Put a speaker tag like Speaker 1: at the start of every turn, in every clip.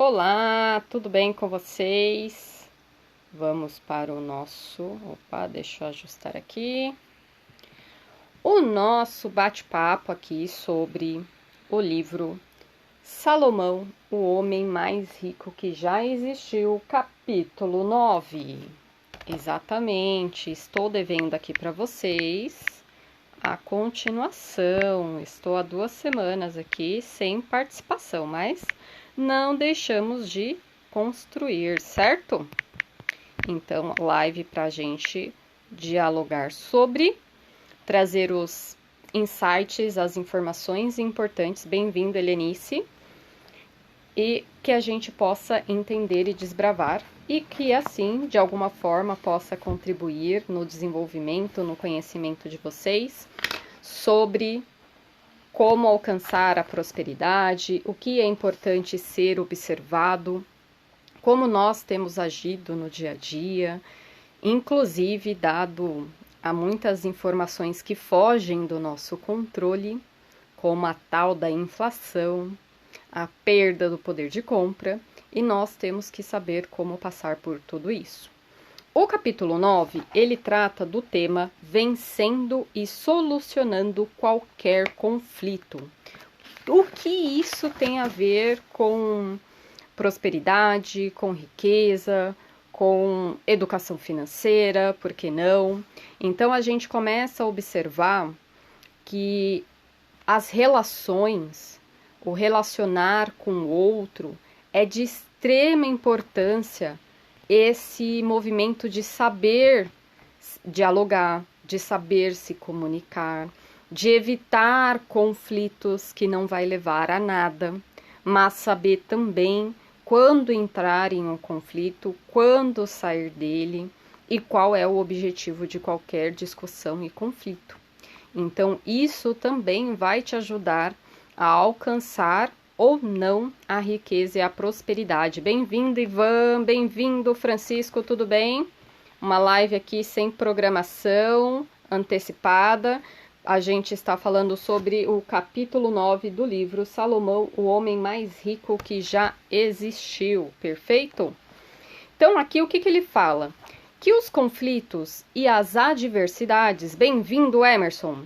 Speaker 1: Olá, tudo bem com vocês? Vamos para o nosso... Opa, deixa eu ajustar aqui. O nosso bate-papo aqui sobre o livro Salomão, o homem mais rico que já existiu, capítulo 9. Exatamente, estou devendo aqui para vocês a continuação. Estou há 2 semanas aqui sem participação, mas não deixamos de construir, certo? Então, live para a gente dialogar sobre, trazer os insights, as informações importantes. Bem-vindo, Helenice. E que a gente possa entender e desbravar e que assim, de alguma forma, possa contribuir no desenvolvimento, no conhecimento de vocês sobre como alcançar a prosperidade, o que é importante ser observado, como nós temos agido no dia a dia, inclusive dado a muitas informações que fogem do nosso controle, como a tal da inflação, a perda do poder de compra, e nós temos que saber como passar por tudo isso. O capítulo 9, ele trata do tema vencendo e solucionando qualquer conflito. O que isso tem a ver com prosperidade, com riqueza, com educação financeira, por que não? Então a gente começa a observar que as relações, o relacionar com o outro, é de extrema importância esse movimento de saber dialogar, de saber se comunicar, de evitar conflitos que não vai levar a nada, mas saber também quando entrar em um conflito, quando sair dele e qual é o objetivo de qualquer discussão e conflito. Então, isso também vai te ajudar a alcançar ou não a riqueza e a prosperidade. Bem-vindo, Ivan, bem-vindo, Francisco, tudo bem? Uma live aqui sem programação antecipada. A gente está falando sobre o capítulo 9 do livro Salomão, o homem mais rico que já existiu, perfeito? Então, aqui o que ele fala? Que os conflitos e as adversidades, bem-vindo, Emerson,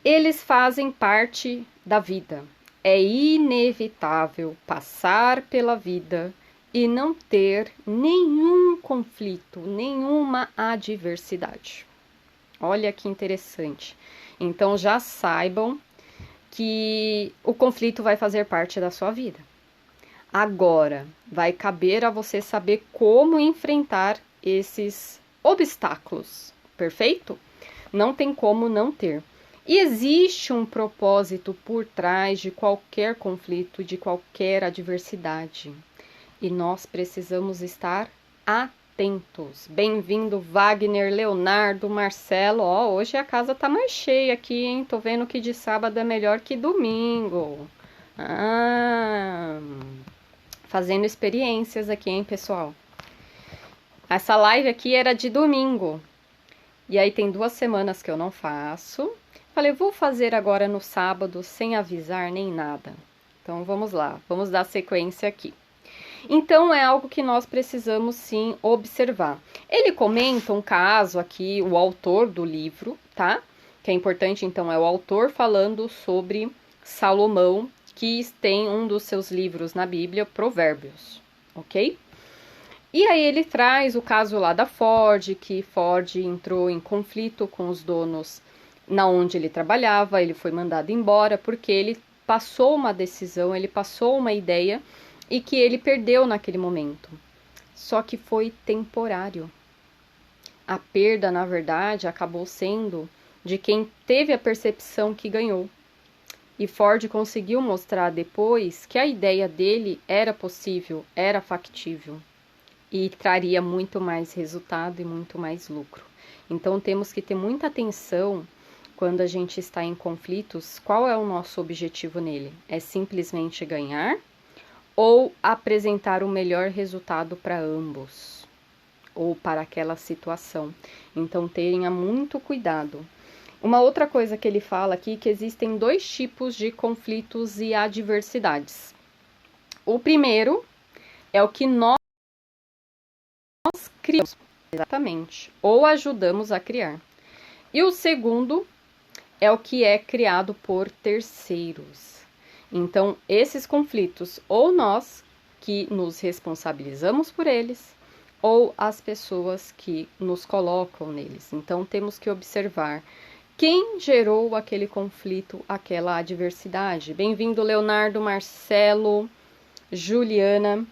Speaker 1: eles fazem parte da vida. É inevitável passar pela vida e não ter nenhum conflito, nenhuma adversidade. Olha que interessante. Então já saibam que o conflito vai fazer parte da sua vida. Agora, vai caber a você saber como enfrentar esses obstáculos, perfeito? Não tem como não ter. E existe um propósito por trás de qualquer conflito, de qualquer adversidade. E nós precisamos estar atentos. Bem-vindo, Wagner, Leonardo, Marcelo. Ó, hoje a casa tá mais cheia aqui, hein? Tô vendo que de sábado é melhor que domingo. Fazendo experiências aqui, hein, pessoal? Essa live aqui era de domingo. E aí tem 2 semanas que eu não faço. Falei, vou fazer agora no sábado, sem avisar nem nada. Então, vamos lá, vamos dar sequência aqui. Então, é algo que nós precisamos, sim, observar. Ele comenta um caso aqui, o autor do livro, tá? Que é importante, então, é o autor falando sobre Salomão, que tem um dos seus livros na Bíblia, Provérbios, ok? E aí ele traz o caso lá da Ford, que Ford entrou em conflito com os donos na onde ele trabalhava, ele foi mandado embora porque ele passou uma decisão, ele passou uma ideia e que ele perdeu naquele momento. Só que foi temporário. A perda, na verdade, acabou sendo de quem teve a percepção que ganhou. E Ford conseguiu mostrar depois que a ideia dele era possível, era factível e traria muito mais resultado e muito mais lucro. Então temos que ter muita atenção quando a gente está em conflitos, qual é o nosso objetivo nele? É simplesmente ganhar ou apresentar o melhor resultado para ambos ou para aquela situação? Então tenha muito cuidado. Uma outra coisa que ele fala aqui é que existem 2 tipos de conflitos e adversidades. O primeiro é o que nós criamos, exatamente, ou ajudamos a criar. E o segundo é o que é criado por terceiros. Então, esses conflitos, ou nós que nos responsabilizamos por eles, ou as pessoas que nos colocam neles. Então, temos que observar quem gerou aquele conflito, aquela adversidade. Bem-vindo, Leonardo, Marcelo, Juliana.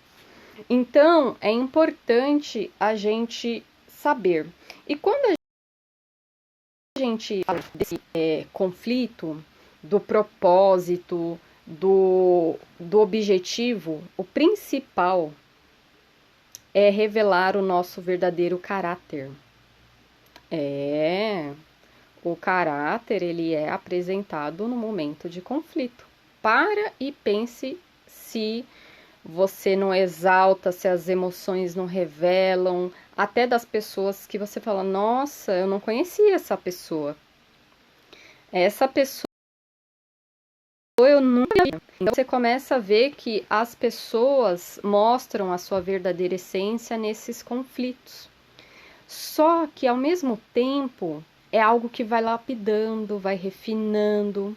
Speaker 1: Então, é importante a gente saber. E quando a gente fala desse conflito, do propósito, do objetivo, o principal é revelar o nosso verdadeiro caráter. O caráter, ele é apresentado no momento de conflito. Para e pense se você não exalta, se as emoções não revelam, até das pessoas que você fala, nossa, eu não conhecia essa pessoa. Essa pessoa eu nunca vi. Então você começa a ver que as pessoas mostram a sua verdadeira essência nesses conflitos. Só que ao mesmo tempo é algo que vai lapidando, vai refinando,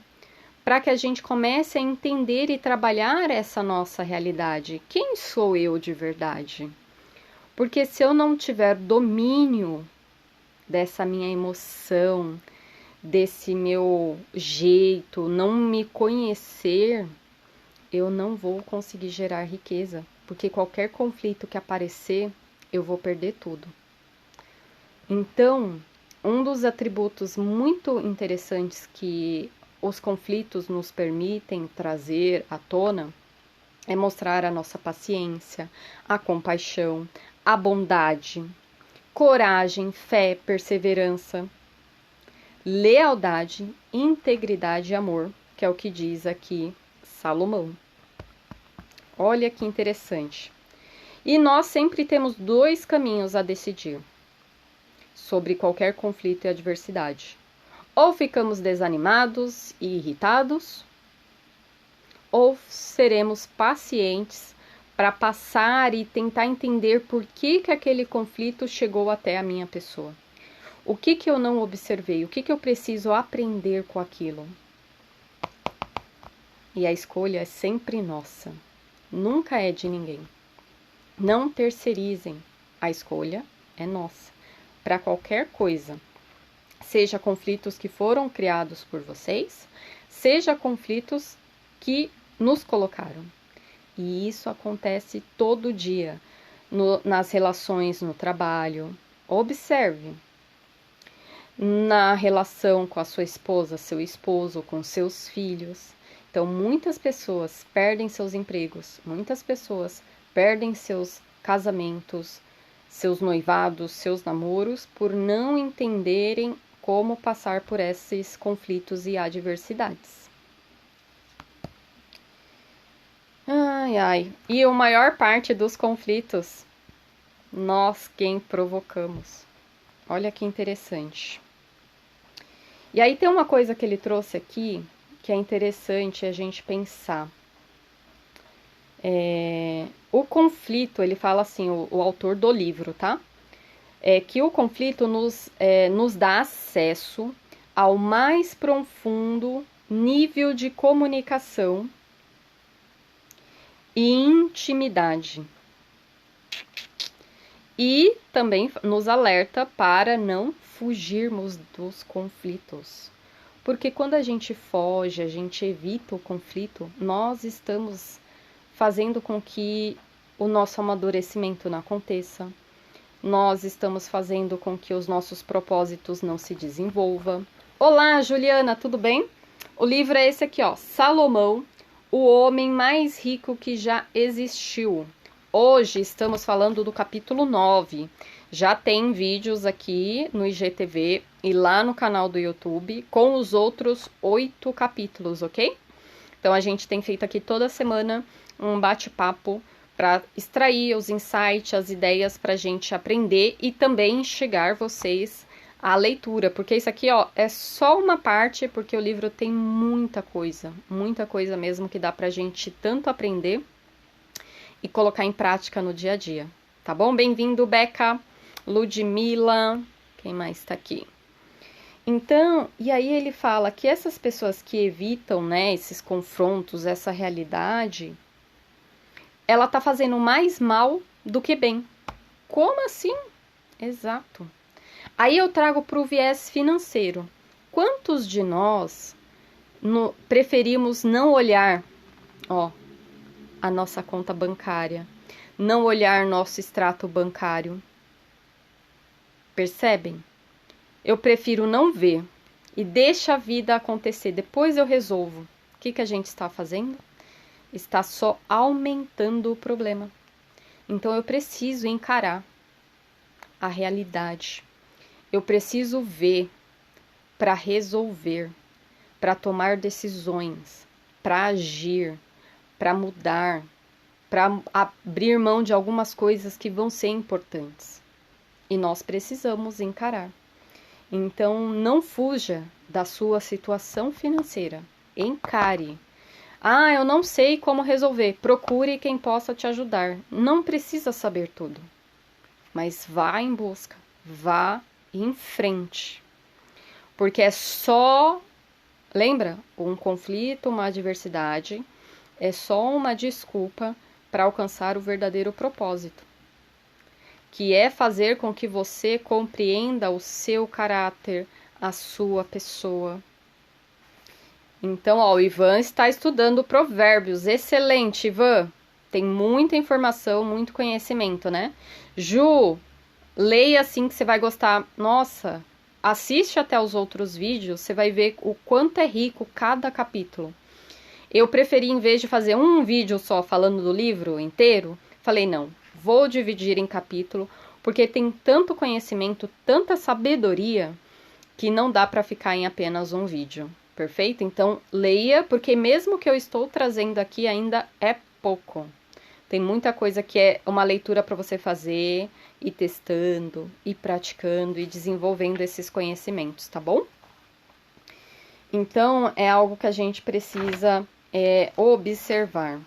Speaker 1: para que a gente comece a entender e trabalhar essa nossa realidade. Quem sou eu de verdade? Porque se eu não tiver domínio dessa minha emoção, desse meu jeito, não me conhecer, eu não vou conseguir gerar riqueza, porque qualquer conflito que aparecer, eu vou perder tudo. Então, um dos atributos muito interessantes que os conflitos nos permitem trazer à tona é mostrar a nossa paciência, a compaixão, a bondade, coragem, fé, perseverança, lealdade, integridade e amor, que é o que diz aqui Salomão. Olha que interessante. E nós sempre temos dois caminhos a decidir sobre qualquer conflito e adversidade. Ou ficamos desanimados e irritados, ou seremos pacientes para passar e tentar entender por que aquele conflito chegou até a minha pessoa. O que eu não observei? O que eu preciso aprender com aquilo? E a escolha é sempre nossa. Nunca é de ninguém. Não terceirizem. A escolha é nossa. Para qualquer coisa. Seja conflitos que foram criados por vocês, seja conflitos que nos colocaram. E isso acontece todo dia. Nas relações no trabalho. Observe. Na relação com a sua esposa, seu esposo, com seus filhos. Então, muitas pessoas perdem seus empregos, muitas pessoas perdem seus casamentos, seus noivados, seus namoros, por não entenderem como passar por esses conflitos e adversidades. Ai, ai. E a maior parte dos conflitos, nós quem provocamos. Olha que interessante. E aí tem uma coisa que ele trouxe aqui, que é interessante a gente pensar. O conflito, ele fala assim, o autor do livro, tá? É que o conflito nos dá acesso ao mais profundo nível de comunicação e intimidade. E também nos alerta para não fugirmos dos conflitos. Porque quando a gente foge, a gente evita o conflito, nós estamos fazendo com que o nosso amadurecimento não aconteça. Nós estamos fazendo com que os nossos propósitos não se desenvolvam. Olá, Juliana, tudo bem? O livro é esse aqui, ó, Salomão, o homem mais rico que já existiu. Hoje estamos falando do capítulo 9. Já tem vídeos aqui no IGTV e lá no canal do YouTube com os outros 8 capítulos, ok? Então a gente tem feito aqui toda semana um bate-papo para extrair os insights, as ideias para a gente aprender e também chegar vocês à leitura, porque isso aqui, ó, é só uma parte, porque o livro tem muita coisa mesmo que dá para a gente tanto aprender e colocar em prática no dia a dia. Tá bom? Bem-vindo, Beca, Ludmila, quem mais está aqui? Então, e aí ele fala que essas pessoas que evitam, né, esses confrontos, essa realidade, ela tá fazendo mais mal do que bem. Como assim? Exato. Aí eu trago para o viés financeiro. Quantos de nós preferimos não olhar, ó, a nossa conta bancária, não olhar nosso extrato bancário? Percebem? Eu prefiro não ver e deixa a vida acontecer, depois eu resolvo. O que a gente está fazendo? Está só aumentando o problema. Então eu preciso encarar a realidade. Eu preciso ver para resolver, para tomar decisões, para agir, para mudar, para abrir mão de algumas coisas que vão ser importantes. E nós precisamos encarar. Então, não fuja da sua situação financeira. Encare. Ah, eu não sei como resolver. Procure quem possa te ajudar. Não precisa saber tudo. Mas vá em busca. Vá em frente. Porque é só... Lembra? Um conflito, uma adversidade, é só uma desculpa para alcançar o verdadeiro propósito, que é fazer com que você compreenda o seu caráter, a sua pessoa. Então, ó, o Ivan está estudando Provérbios. Excelente, Ivan. Tem muita informação, muito conhecimento, né? Ju, leia assim que você vai gostar. Nossa, assiste até os outros vídeos, você vai ver o quanto é rico cada capítulo. Eu preferi, em vez de fazer um vídeo só falando do livro inteiro, falei, não, vou dividir em capítulo, porque tem tanto conhecimento, tanta sabedoria, que não dá para ficar em apenas um vídeo, perfeito? Então, leia, porque mesmo que eu estou trazendo aqui ainda é pouco. Tem muita coisa que é uma leitura para você fazer, ir testando, ir praticando e desenvolvendo esses conhecimentos, tá bom? Então, é algo que a gente precisa observar.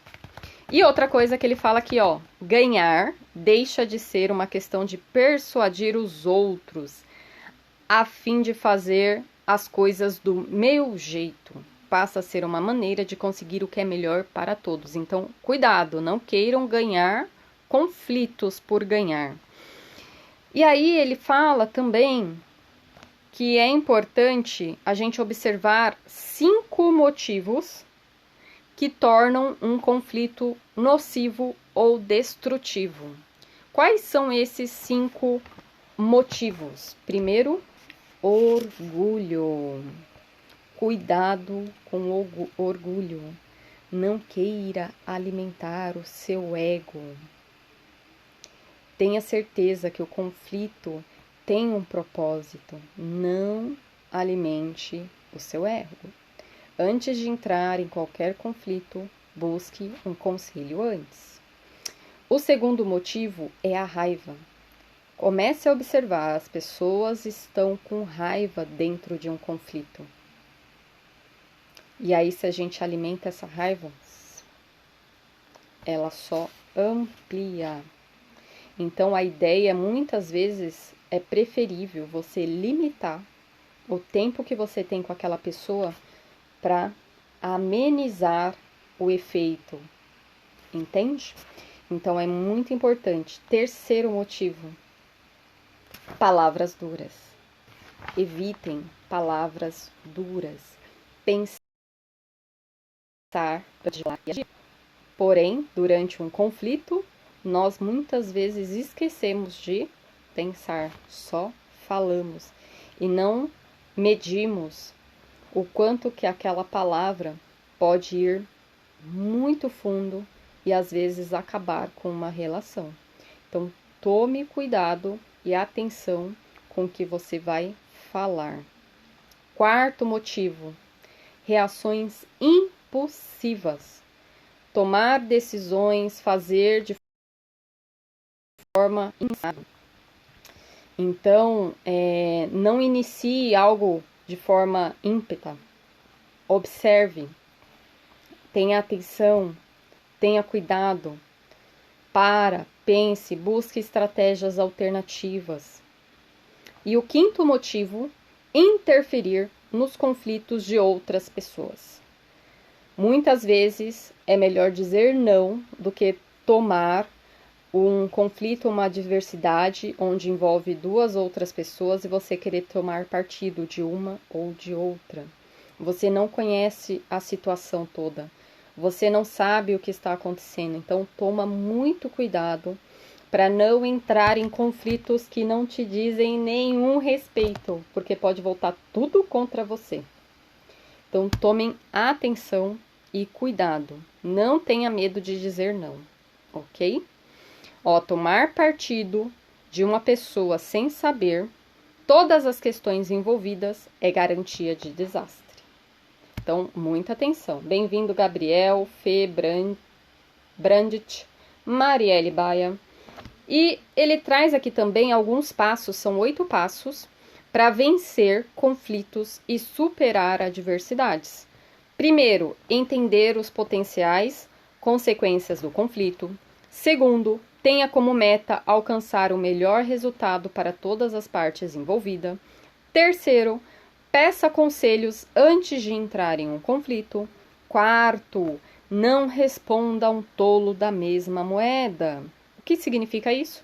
Speaker 1: E outra coisa que ele fala aqui, ó, ganhar deixa de ser uma questão de persuadir os outros a fim de fazer as coisas do meu jeito. Passa a ser uma maneira de conseguir o que é melhor para todos. Então, cuidado, não queiram ganhar conflitos por ganhar. E aí ele fala também que é importante a gente observar 5 motivos que tornam um conflito nocivo ou destrutivo. Quais são esses 5 motivos? Primeiro, orgulho. Cuidado com o orgulho. Não queira alimentar o seu ego. Tenha certeza que o conflito tem um propósito. Não alimente o seu ego. Antes de entrar em qualquer conflito, busque um conselho antes. O segundo motivo é a raiva. Comece a observar, as pessoas estão com raiva dentro de um conflito. E aí, se a gente alimenta essa raiva, ela só amplia. Então, a ideia, muitas vezes, é preferível você limitar o tempo que você tem com aquela pessoa para amenizar o efeito. Entende? Então, é muito importante. Terceiro motivo, palavras duras. Evitem palavras duras. Pensar e agir. Porém, durante um conflito, nós muitas vezes esquecemos de pensar, só falamos e não medimos o quanto que aquela palavra pode ir muito fundo e às vezes acabar com uma relação. Então, tome cuidado e atenção com o que você vai falar. Quarto motivo, reações impulsivas. Tomar decisões, fazer de forma insana. Então, não inicie algo de forma ímpeta. Observe, tenha atenção, tenha cuidado. pense, busque estratégias alternativas. E o quinto motivo, interferir nos conflitos de outras pessoas. Muitas vezes é melhor dizer não do que tomar um conflito, uma adversidade onde envolve duas outras pessoas e você querer tomar partido de uma ou de outra. Você não conhece a situação toda. Você não sabe o que está acontecendo. Então, toma muito cuidado para não entrar em conflitos que não te dizem nenhum respeito, porque pode voltar tudo contra você. Então, tomem atenção e cuidado. Não tenha medo de dizer não, ok? Tomar partido de uma pessoa sem saber todas as questões envolvidas é garantia de desastre. Então, muita atenção. Bem-vindo, Gabriel, Fê, Brandit, Marielle Baia. E ele traz aqui também alguns passos, são 8 passos, para vencer conflitos e superar adversidades. Primeiro, entender os potenciais consequências do conflito. Segundo, tenha como meta alcançar o melhor resultado para todas as partes envolvidas. Terceiro, peça conselhos antes de entrar em um conflito. Quarto, não responda a um tolo da mesma moeda. O que significa isso?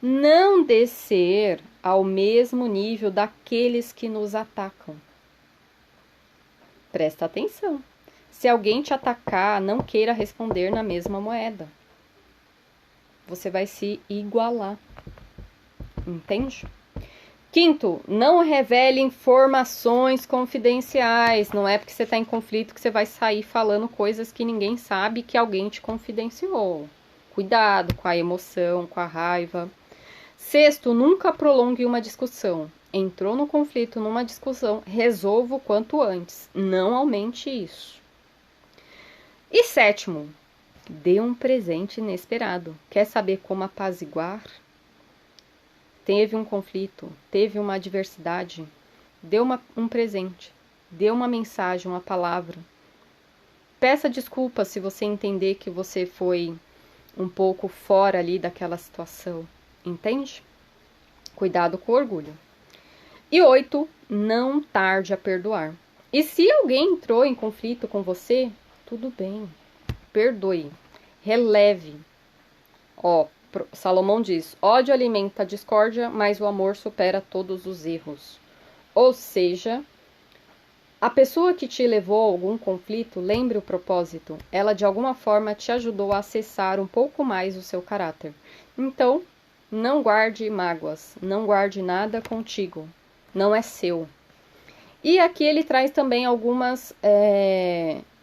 Speaker 1: Não descer ao mesmo nível daqueles que nos atacam. Presta atenção. Se alguém te atacar, não queira responder na mesma moeda. Você vai se igualar. Entende? Quinto, não revele informações confidenciais. Não é porque você está em conflito que você vai sair falando coisas que ninguém sabe que alguém te confidenciou. Cuidado com a emoção, com a raiva. Sexto, nunca prolongue uma discussão. Entrou no conflito, numa discussão, resolva o quanto antes. Não aumente isso. E sétimo, dê um presente inesperado. Quer saber como apaziguar? Teve um conflito, teve uma adversidade, dê um presente, dê uma mensagem, uma palavra. Peça desculpa se você entender que você foi um pouco fora ali daquela situação, entende? Cuidado com o orgulho. E 8, não tarde a perdoar. E se alguém entrou em conflito com você, tudo bem, perdoe, releve. Salomão diz, ódio alimenta a discórdia, mas o amor supera todos os erros. Ou seja, a pessoa que te levou a algum conflito, lembre o propósito, ela de alguma forma te ajudou a acessar um pouco mais o seu caráter. Então, não guarde mágoas, não guarde nada contigo, não é seu. E aqui ele traz também algumas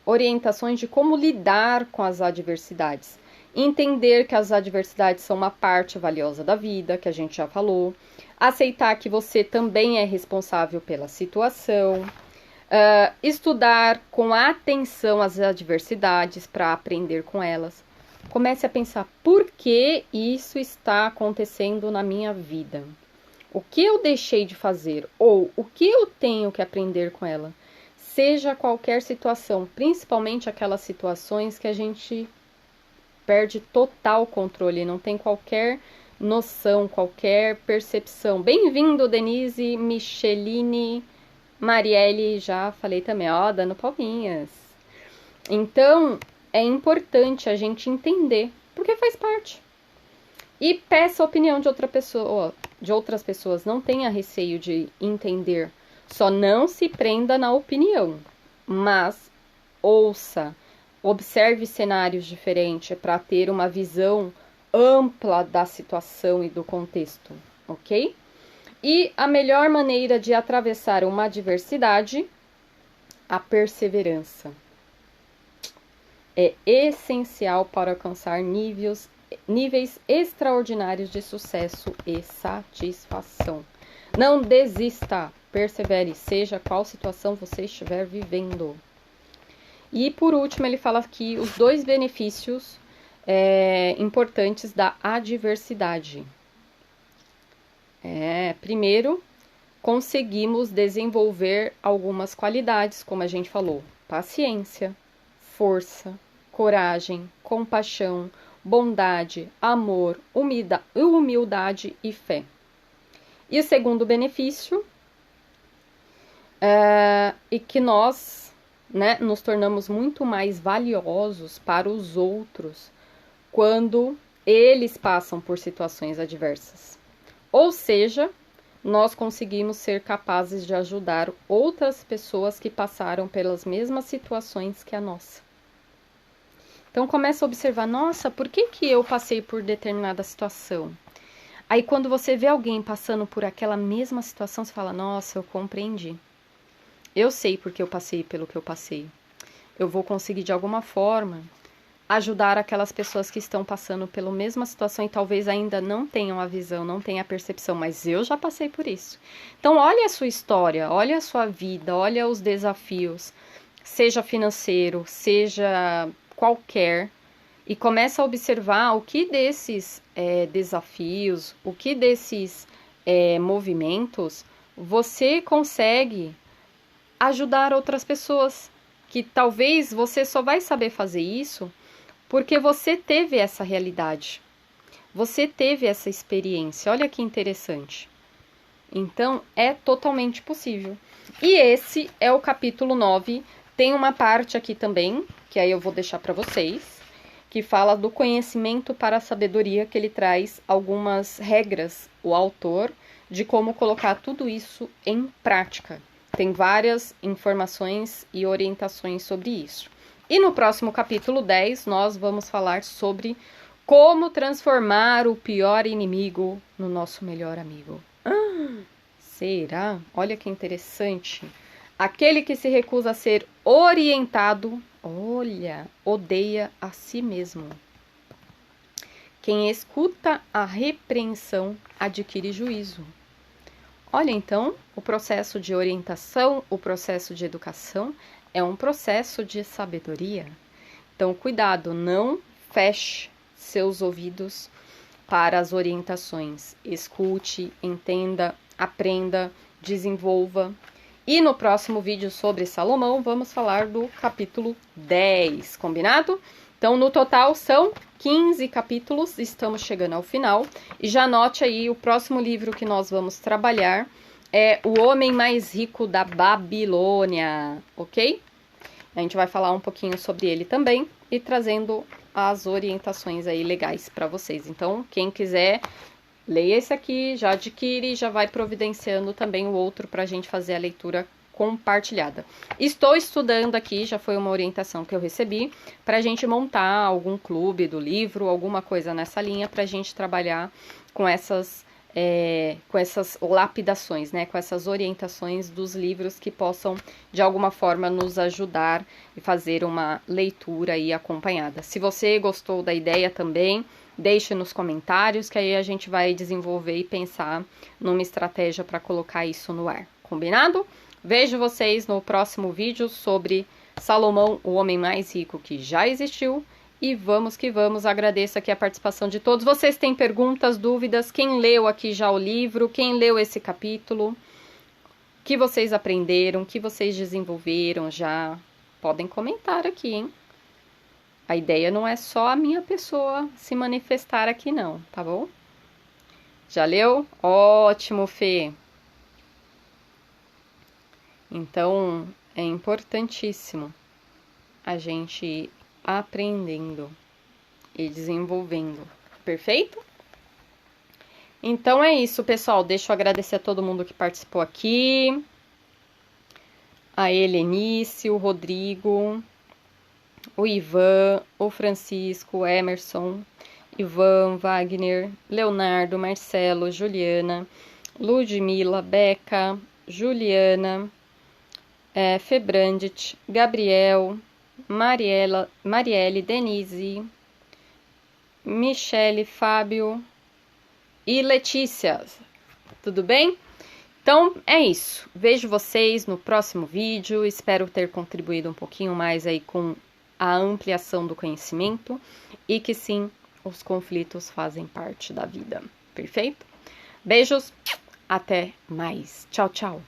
Speaker 1: orientações de como lidar com as adversidades. Entender que as adversidades são uma parte valiosa da vida, que a gente já falou. Aceitar que você também é responsável pela situação. Estudar com atenção as adversidades para aprender com elas. Comece a pensar por que isso está acontecendo na minha vida. O que eu deixei de fazer ou o que eu tenho que aprender com ela. Seja qualquer situação, principalmente aquelas situações que a gente perde total controle, não tem qualquer noção, qualquer percepção. Bem-vindo, Denise, Micheline, Marielle, já falei também, dando palminhas. Então, é importante a gente entender, porque faz parte. E peça a opinião de outras pessoas, não tenha receio de entender. Só não se prenda na opinião, mas ouça, observe cenários diferentes para ter uma visão ampla da situação e do contexto, ok? E a melhor maneira de atravessar uma adversidade, a perseverança. É essencial para alcançar níveis extraordinários de sucesso e satisfação. Não desista, persevere, seja qual situação você estiver vivendo. E por último, ele fala aqui os 2 benefícios importantes da adversidade. Primeiro, conseguimos desenvolver algumas qualidades, como a gente falou, paciência, força, coragem, compaixão, bondade, amor, humildade e fé. E o segundo benefício é que nós, né, nos tornamos muito mais valiosos para os outros quando eles passam por situações adversas. Ou seja, nós conseguimos ser capazes de ajudar outras pessoas que passaram pelas mesmas situações que a nossa. Então começa a observar, nossa, por que eu passei por determinada situação? Aí quando você vê alguém passando por aquela mesma situação, você fala, nossa, eu compreendi. Eu sei porque eu passei pelo que eu passei. Eu vou conseguir de alguma forma ajudar aquelas pessoas que estão passando pela mesma situação e talvez ainda não tenham a visão, não tenham a percepção, mas eu já passei por isso. Então olha a sua história, olha a sua vida, olha os desafios, seja financeiro, seja qualquer, e começa a observar o que desses desafios, o que desses movimentos você consegue ajudar outras pessoas, que talvez você só vai saber fazer isso porque você teve essa realidade, você teve essa experiência. Olha que interessante. Então, é totalmente possível. E esse é o capítulo 9. Tem uma parte aqui também, que aí eu vou deixar para vocês, que fala do conhecimento para a sabedoria, que ele traz algumas regras, o autor, de como colocar tudo isso em prática. Tem várias informações e orientações sobre isso. E no próximo capítulo 10, nós vamos falar sobre como transformar o pior inimigo no nosso melhor amigo. Será? Olha que interessante. Aquele que se recusa a ser orientado, odeia a si mesmo. Quem escuta a repreensão adquire juízo. Olha, então, o processo de orientação, o processo de educação é um processo de sabedoria. Então, cuidado, não feche seus ouvidos para as orientações. Escute, entenda, aprenda, desenvolva. E no próximo vídeo sobre Salomão, vamos falar do capítulo 10, combinado? Então, no total, são 15 capítulos, estamos chegando ao final. E já anote aí, o próximo livro que nós vamos trabalhar é O Homem Mais Rico da Babilônia, ok? A gente vai falar um pouquinho sobre ele também e trazendo as orientações aí legais para vocês. Então, quem quiser, leia esse aqui, já adquire, já vai providenciando também o outro para a gente fazer a leitura compartilhada. Estou estudando aqui, já foi uma orientação que eu recebi, para a gente montar algum clube do livro, alguma coisa nessa linha, para a gente trabalhar com essas lapidações, né, com essas orientações dos livros que possam, de alguma forma, nos ajudar e fazer uma leitura aí acompanhada. Se você gostou da ideia também, deixe nos comentários, que aí a gente vai desenvolver e pensar numa estratégia para colocar isso no ar. Combinado? Vejo vocês no próximo vídeo sobre Salomão, o homem mais rico que já existiu. E vamos que vamos, agradeço aqui a participação de todos. Vocês têm perguntas, dúvidas? Quem leu aqui já o livro? Quem leu esse capítulo? O que vocês aprenderam? O que vocês desenvolveram já? Podem comentar aqui, hein? A ideia não é só a minha pessoa se manifestar aqui não, tá bom? Já leu? Ótimo, Fê! Então, é importantíssimo a gente ir aprendendo e desenvolvendo, perfeito? Então é isso, pessoal. Deixa eu agradecer a todo mundo que participou aqui. A Helenice, o Rodrigo, o Ivan, o Francisco, o Emerson, Ivan, Wagner, Leonardo, Marcelo, Juliana, Ludmila, Beca, Juliana, Febrandit, Gabriel, Marielle, Denise, Michele, Fábio e Letícia. Tudo bem? Então, é isso. Vejo vocês no próximo vídeo. Espero ter contribuído um pouquinho mais aí com a ampliação do conhecimento e que sim, os conflitos fazem parte da vida. Perfeito? Beijos. Até mais. Tchau, tchau.